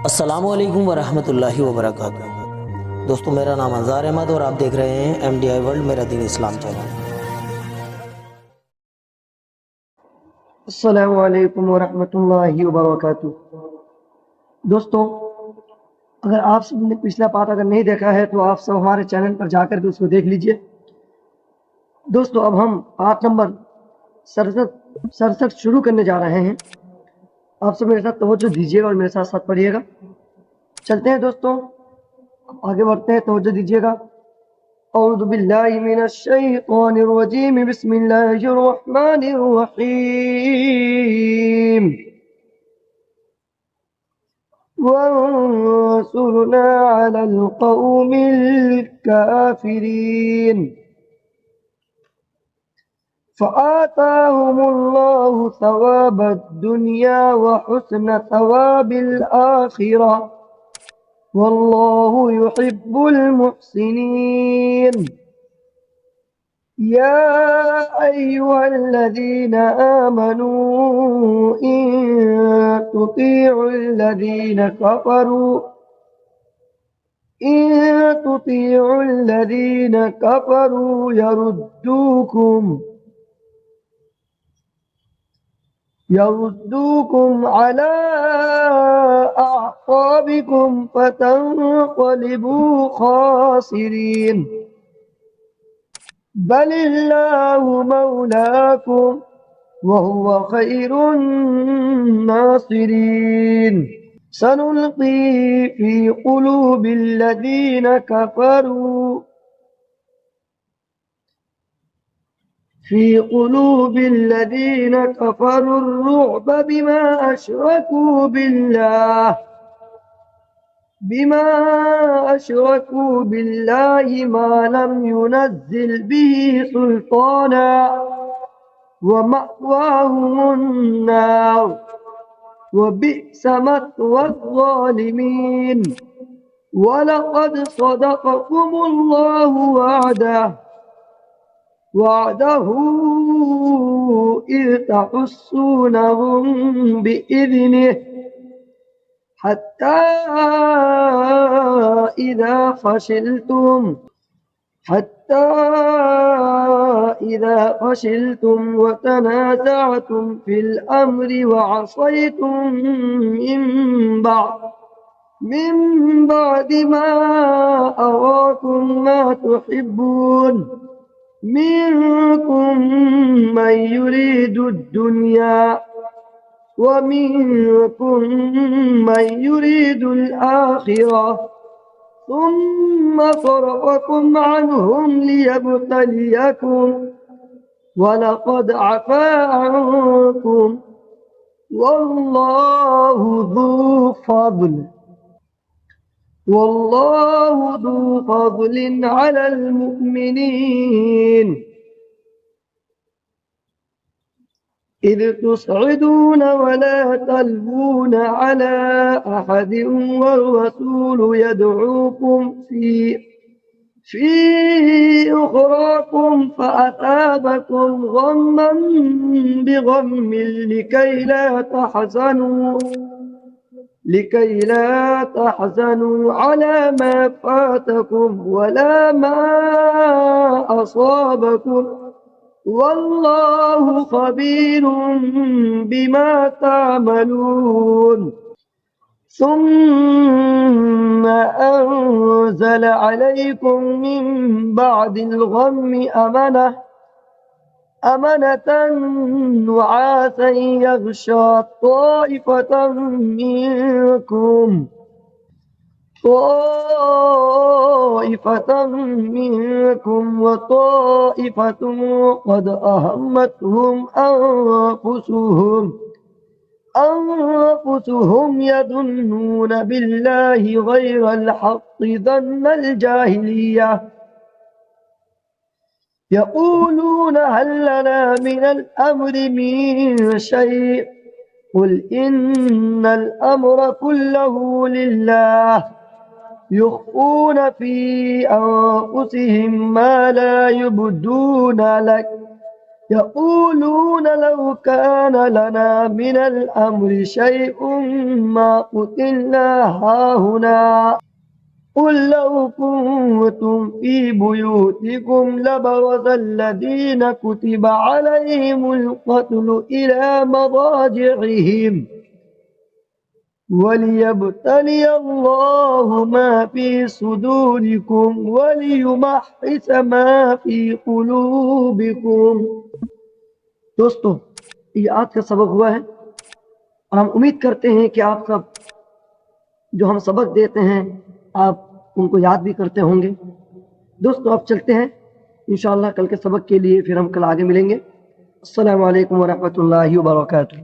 अस्सलामुअलैकुम वरहमतुल्लाहि वबरकातुहू। दोस्तों, मेरा नाम अंजार अहमद और आप देख रहे हैं MDI वर्ल्ड मेरा दीन इस्लाम चैनल। अस्सलामु अलैकुम वरहमतुल्लाहि वबरकातुहू। दोस्तों, अगर आप सबने पिछला पार्ट अगर नहीं देखा है तो आप सब हमारे चैनल पर जाकर के उसको देख लीजिए। दोस्तों, अब हम पार्ट नंबर 67 शुरू करने जा रहे हैं। आप सब मेरे साथ तवज्जो दीजिएगा और मेरे साथ साथ पढ़िएगा। चलते हैं दोस्तों, आगे बढ़ते हैं, तवज्जो दीजिएगा। औज़ु बिल्लाहि मिनश शैतानिर रजीम, बिस्मिल्लाहिर रहमानिर रहीम। وانصرنا على القوم الكافرين فآتاهم الله ثواب الدنيا وحسن ثواب الآخرة والله يحب المحسنين. يا أيها الذين آمنوا إن تطيعوا الذين كفروا يردوكم على أعقابكم فتنقلبوا خاسرين. بل الله مولاكم وهو خير الناصرين. سنلقي في قلوب الذين كفروا الرعب بما أشركوا بالله ما لم ينزل به سلطانا ومأواهم النار وبئس مثوى الظالمين. ولقد صدقكم الله وعده إذ تحسونهم بإذنه حتى إذا فشلتم وتنازعتم في الأمر وعصيتم من بعد ما أراكم ما تحبون منكم من يريد الدنيا ومنكم من يريد الآخرة ثم صرفكم عنهم ليبتليكم ولقد عفا عنكم والله ذو فضل على المؤمنين. إذ تصعدون ولا تلوون على أحد والرسول يدعوكم في أخراكم فأثابكم غما بغم لكي لا تحزنوا على ما فاتكم ولا ما أصابكم والله خبير بما تعملون. ثم أنزل عليكم من بعد الغم أمنة نعاسا يغشى طائفة وطائفة قد أهمتهم أنفسهم يظنون بالله غير الحق ظن الجاهلية يقولون هل لنا من الأمر من شيء قل إن الأمر كله لله يخفون في أنفسهم ما لا يبدون لك يقولون लौ कान लना मिनल अम्रि शैउम मा कुतिलना हाहुना कुल लौ कुंतुम फी बुयूतिकुम लबरज़ल्लज़ीना कुतिबा अलैहिमुल क़त्लु इला मदाजिइहिम वलियब्तलिय अल्लाहु मा फी सुदूरिकुम वलियुमहिस मा फी कुलूबिकुम। दोस्तों, ये आज का सबक हुआ है और हम उम्मीद करते हैं कि आप सब जो हम सबक देते हैं आप उनको याद भी करते होंगे। दोस्तों, अब चलते हैं इंशाअल्लाह कल के सबक के लिए, फिर हम कल आगे मिलेंगे। अस्सलामु अलैकुम व रहमतुल्लाहि व बरकातुहू।